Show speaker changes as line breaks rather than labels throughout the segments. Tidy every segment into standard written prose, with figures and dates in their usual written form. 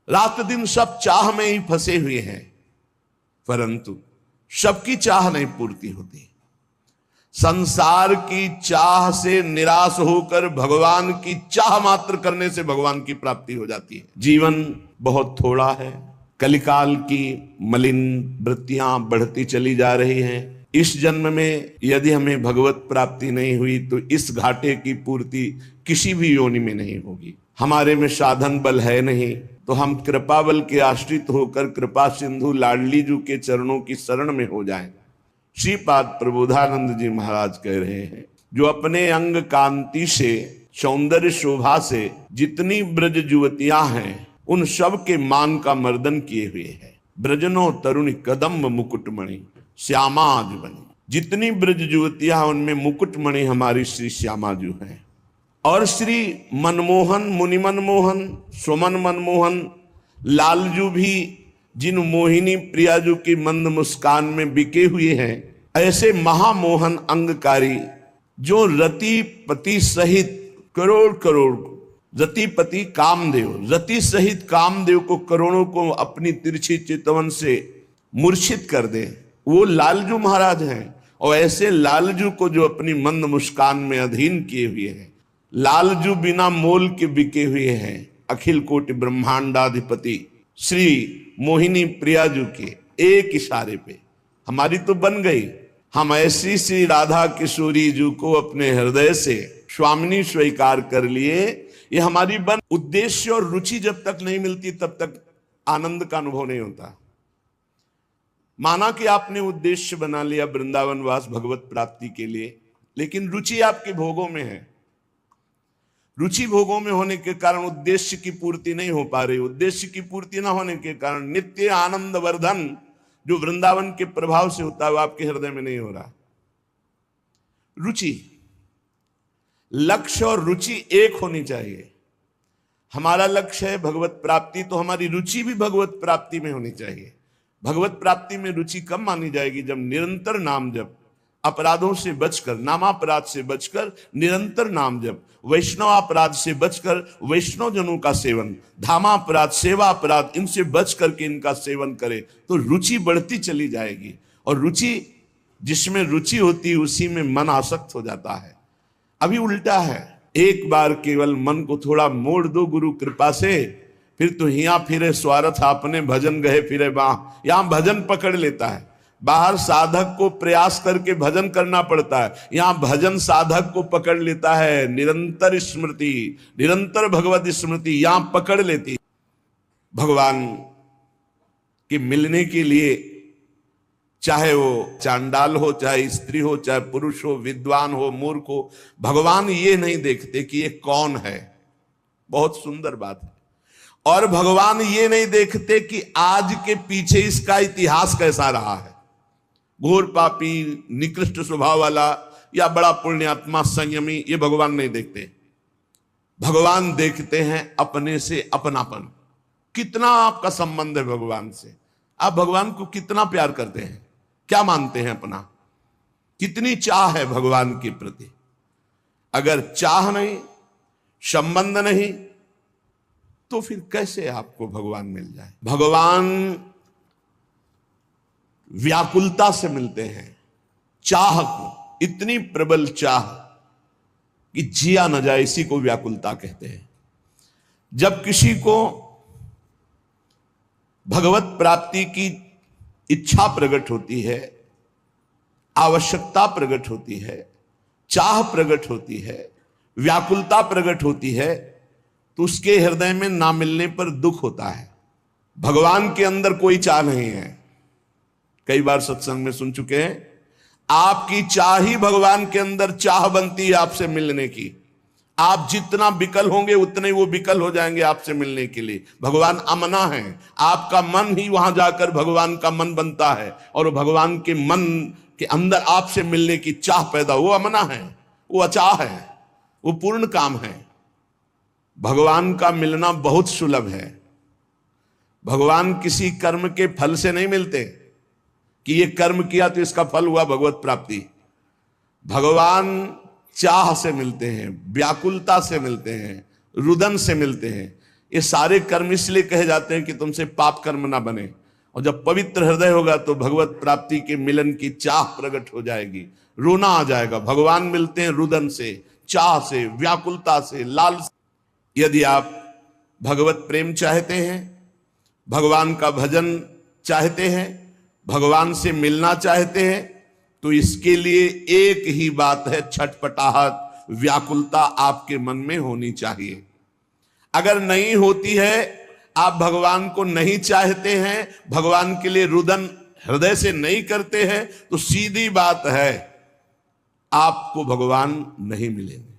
रात दिन सब चाह में ही फंसे हुए हैं, परंतु सबकी चाह नहीं पूर्ति होती। संसार की चाह से निराश होकर भगवान की चाह मात्र करने से भगवान की प्राप्ति हो जाती है। जीवन बहुत थोड़ा है, कलिकाल की मलिन वृत्तियां बढ़ती चली जा रही हैं। इस जन्म में यदि हमें भगवत प्राप्ति नहीं हुई तो इस घाटे की पूर्ति किसी भी योनि में नहीं होगी। हमारे में साधन बल है नहीं, तो हम कृपा बल के आश्रित होकर कृपा सिंधु लाडली जी के चरणों की शरण में हो जाएं। श्रीपाद प्रबोधानंद जी महाराज कह रहे हैं, जो अपने अंग कांति से, सौंदर्य शोभा से जितनी ब्रज युवतियां हैं उन सब के मान का मर्दन किए हुए है। ब्रजनो तरुणी कदम्ब मुकुटमणि श्यामा आज बनी। जितनी ब्रज युवतियां उनमें मुकुटमणि हमारी श्री श्यामा जी हैं। और श्री मनमोहन, मुनि मनमोहन, सुमन मनमोहन लालजू भी जिन मोहिनी प्रियाजू की मंद मुस्कान में बिके हुए हैं, ऐसे महामोहन अंगकारी जो रतिपति सहित करोड़ करोड़, रतिपति कामदेव, रति सहित कामदेव को करोड़ों को अपनी तिरछी चितवन से मूर्छित कर दे, वो लालजू महाराज हैं। और ऐसे लालजू को जो अपनी मंद मुस्कान में अधीन किए हुए हैं, लालजू बिना मोल के बिके हुए हैं। अखिल कोटि ब्रह्मांडाधिपति श्री मोहिनी प्रियाजू के एक इशारे पे हमारी तो बन गई। हम ऐसी श्री राधा किशोरी जी को अपने हृदय से स्वामिनी स्वीकार कर लिए। ये हमारी बन। उद्देश्य और रुचि जब तक नहीं मिलती तब तक आनंद का अनुभव नहीं होता। माना कि आपने उद्देश्य बना लिया वृंदावन वास भगवत प्राप्ति के लिए, लेकिन रुचि आपके भोगों में है। रुचि भोगों में होने के कारण उद्देश्य की पूर्ति नहीं हो पा रही। उद्देश्य की पूर्ति ना होने के कारण नित्य आनंद वर्धन जो वृंदावन के प्रभाव से होता है वो आपके हृदय में नहीं हो रहा। रुचि, लक्ष्य और रुचि एक होनी चाहिए। हमारा लक्ष्य है भगवत प्राप्ति, तो हमारी रुचि भी भगवत प्राप्ति में होनी चाहिए। भगवत प्राप्ति में रुचि कब मानी जाएगी? जब निरंतर नाम जप, अपराधों से बचकर, नामापराध से बचकर निरंतर नाम जप, वैष्णव अपराध से बचकर वैष्णव जनों का सेवन, धामापराध, सेवा अपराध, इनसे बच करके इनका सेवन करे तो रुचि बढ़ती चली जाएगी। और रुचि, जिसमें रुचि होती है उसी में मन आसक्त हो जाता है। अभी उल्टा है, एक बार केवल मन को थोड़ा मोड़ दो गुरु कृपा से, फिर तो हिया फिरे स्वार्थ आपने भजन गए फिरे बाह। यहां भजन पकड़ लेता है। बाहर साधक को प्रयास करके भजन करना पड़ता है, यहां भजन साधक को पकड़ लेता है। निरंतर स्मृति, निरंतर भगवत स्मृति यहां पकड़ लेती। भगवान के मिलने के लिए चाहे वो चांडाल हो, चाहे स्त्री हो, चाहे पुरुष हो, विद्वान हो, मूर्ख हो, भगवान ये नहीं देखते कि ये कौन है। बहुत सुंदर बात है। और भगवान ये नहीं देखते कि आज के पीछे इसका इतिहास कैसा रहा है। घोर पापी, निकृष्ट स्वभाव वाला या बड़ा पुण्यात्मा, संयमी, ये भगवान नहीं देखते। भगवान देखते हैं अपने से अपनापन। कितना आपका संबंध है भगवान से, आप भगवान को कितना प्यार करते हैं, क्या मानते हैं अपना, कितनी चाह है भगवान के प्रति। अगर चाह नहीं, संबंध नहीं, तो फिर कैसे आपको भगवान मिल जाए। भगवान व्याकुलता से मिलते हैं, चाह को, इतनी प्रबल चाह कि जिया न जाए, इसी को व्याकुलता कहते हैं। जब किसी को भगवत प्राप्ति की इच्छा प्रकट होती है, आवश्यकता प्रकट होती है, चाह प्रकट होती है, व्याकुलता प्रकट होती है, तो उसके हृदय में ना मिलने पर दुख होता है। भगवान के अंदर कोई चाह नहीं है। कई बार सत्संग में सुन चुके हैं, आपकी चाह ही भगवान के अंदर चाह बनती है आपसे मिलने की। आप जितना विकल होंगे उतने ही वो विकल हो जाएंगे आपसे मिलने के लिए। भगवान अमना है, आपका मन ही वहां जाकर भगवान का मन बनता है, और भगवान के मन के अंदर आपसे मिलने की चाह पैदा, वो अमना है, वो अचाह है, वो पूर्ण काम है। भगवान का मिलना बहुत सुलभ है। भगवान किसी कर्म के फल से नहीं मिलते कि ये कर्म किया तो इसका फल हुआ भगवत प्राप्ति। भगवान चाह से मिलते हैं, व्याकुलता से मिलते हैं, रुदन से मिलते हैं। ये सारे कर्म इसलिए कहे जाते हैं कि तुमसे पाप कर्म ना बने, और जब पवित्र हृदय होगा तो भगवत प्राप्ति के मिलन की चाह प्रकट हो जाएगी, रोना आ जाएगा। भगवान मिलते हैं रुदन से, चाह से, व्याकुलता से, लाल से। यदि आप भगवत प्रेम चाहते हैं, भगवान का भजन चाहते हैं, भगवान से मिलना चाहते हैं, तो इसके लिए एक ही बात है, छटपटाहट, व्याकुलता आपके मन में होनी चाहिए। अगर नहीं होती है, आप भगवान को नहीं चाहते हैं, भगवान के लिए रुदन हृदय से नहीं करते हैं, तो सीधी बात है आपको भगवान नहीं मिलेंगे।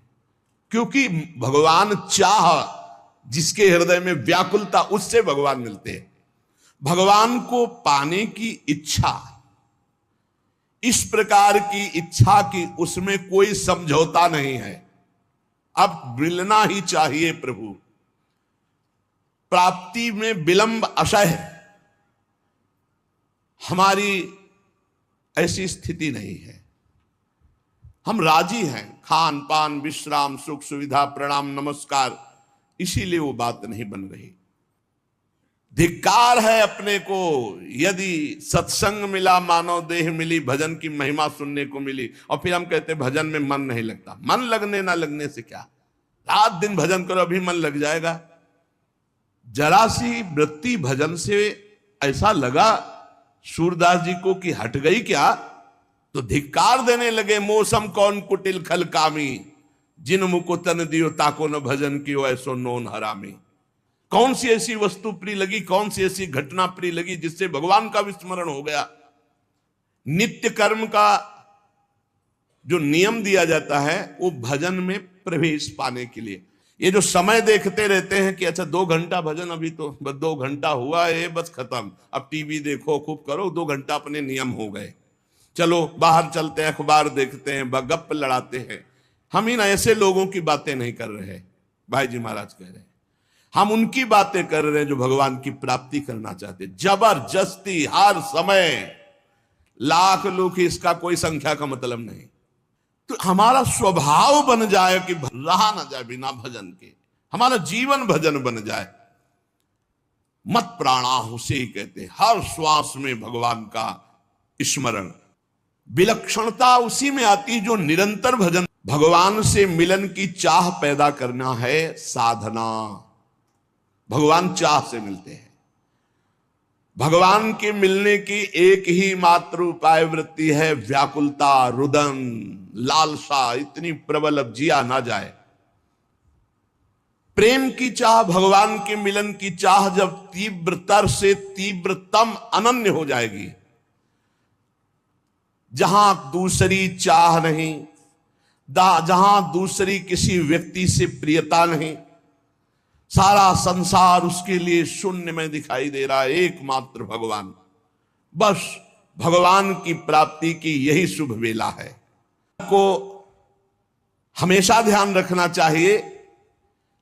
क्योंकि भगवान चाह, जिसके हृदय में व्याकुलता, उससे भगवान मिलते हैं। भगवान को पाने की इच्छा, इस प्रकार की इच्छा की उसमें कोई समझौता नहीं है, अब मिलना ही चाहिए प्रभु। प्राप्ति में विलंब असह्य, हमारी ऐसी स्थिति नहीं है। हम राजी हैं, खान पान विश्राम सुख सुविधा प्रणाम नमस्कार, इसीलिए वो बात नहीं बन रही। धिक्कार है अपने को, यदि सत्संग मिला मानव देह मिली, भजन की महिमा सुनने को मिली, और फिर हम कहते भजन में मन नहीं लगता। मन लगने ना लगने से क्या, रात दिन भजन करो अभी मन लग जाएगा। जरा सी वृत्ति भजन से ऐसा लगा सूरदास जी को कि हट गई क्या, तो धिक्कार देने लगे। मौसम कौन कुटिल खल कामी, जिन मुको तन दियो ताको न भजन कियो ऐसो नोन हरामी। कौन सी ऐसी वस्तु प्रिय लगी, कौन सी ऐसी घटना प्रिय लगी जिससे भगवान का विस्मरण हो गया। नित्य कर्म का जो नियम दिया जाता है वो भजन में प्रवेश पाने के लिए। ये जो समय देखते रहते हैं कि अच्छा 2 घंटा भजन, अभी तो बस 2 घंटा हुआ है, बस खत्म, अब टीवी देखो खूब करो, 2 घंटा अपने नियम हो गए, चलो बाहर चलते हैं, अखबार देखते हैं, गप लड़ाते हैं। हम इन ऐसे लोगों की बातें नहीं कर रहे, भाई जी महाराज कह रहे हैं, हम उनकी बातें कर रहे हैं जो भगवान की प्राप्ति करना चाहते। जबरदस्ती हर समय लाख लोग, इसका कोई संख्या का मतलब नहीं। तो हमारा स्वभाव बन जाए कि रहा ना जाए बिना भजन के, हमारा जीवन भजन बन जाए। मत प्राणाहु से ही कहते, हर श्वास में भगवान का स्मरण। विलक्षणता उसी में आती जो निरंतर भजन। भगवान से मिलन की चाह पैदा करना है साधना। भगवान चाह से मिलते हैं। भगवान के मिलने की एक ही मात्र उपाय वृत्ति है व्याकुलता, रुदन, लालसा इतनी प्रबल अब जिया ना जाए। प्रेम की चाह, भगवान के मिलन की चाह जब तीव्रतर से तीव्रतम अनन्य हो जाएगी, जहां दूसरी चाह नहीं, जहां दूसरी किसी व्यक्ति से प्रियता नहीं, सारा संसार उसके लिए शून्य में दिखाई दे रहा है, एकमात्र भगवान। बस भगवान की प्राप्ति की यही शुभ वेला है। को हमेशा ध्यान रखना चाहिए,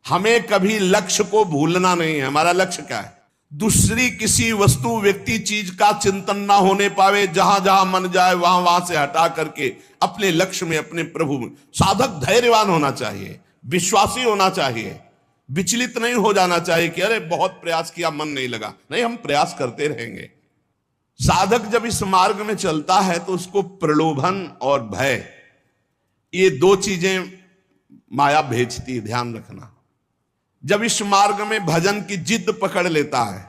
हमें कभी लक्ष्य को भूलना नहीं है। हमारा लक्ष्य क्या है? दूसरी किसी वस्तु व्यक्ति चीज का चिंतन ना होने पावे, जहां जहां मन जाए वहां वहां से हटा करके अपने लक्ष्य में, अपने प्रभु में। साधक धैर्यवान होना चाहिए, विश्वासी होना चाहिए, विचलित नहीं हो जाना चाहिए कि अरे बहुत प्रयास किया मन नहीं लगा। नहीं, हम प्रयास करते रहेंगे। साधक जब इस मार्ग में चलता है तो उसको प्रलोभन और भय, ये 2 चीजें माया भेजती है, ध्यान रखना। जब इस मार्ग में भजन की जिद पकड़ लेता है,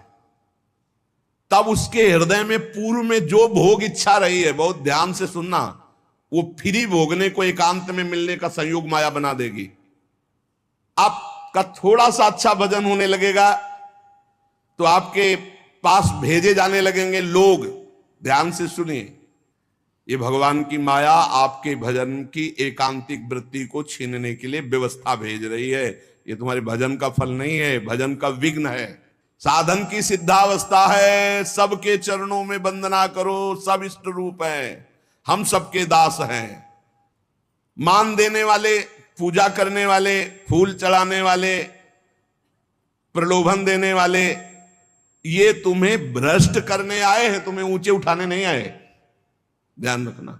तब उसके हृदय में पूर्व में जो भोग इच्छा रही है, बहुत ध्यान से सुनना, वो फ्री भोगने को, एकांत में मिलने का संयोग माया बना देगी। आपका थोड़ा सा अच्छा भजन होने लगेगा तो आपके पास भेजे जाने लगेंगे लोग। ध्यान से सुनिए, ये भगवान की माया आपके भजन की एकांतिक वृत्ति को छीनने के लिए व्यवस्था भेज रही है। ये तुम्हारे भजन का फल नहीं है, भजन का विघ्न है। साधन की सिद्धावस्था है, सबके चरणों में वंदना करो, सब इष्ट रूप है, हम सबके दास हैं। मान देने वाले, पूजा करने वाले, फूल चढ़ाने वाले, प्रलोभन देने वाले, ये तुम्हें भ्रष्ट करने आए हैं, तुम्हें ऊंचे उठाने नहीं आए। ध्यान रखना।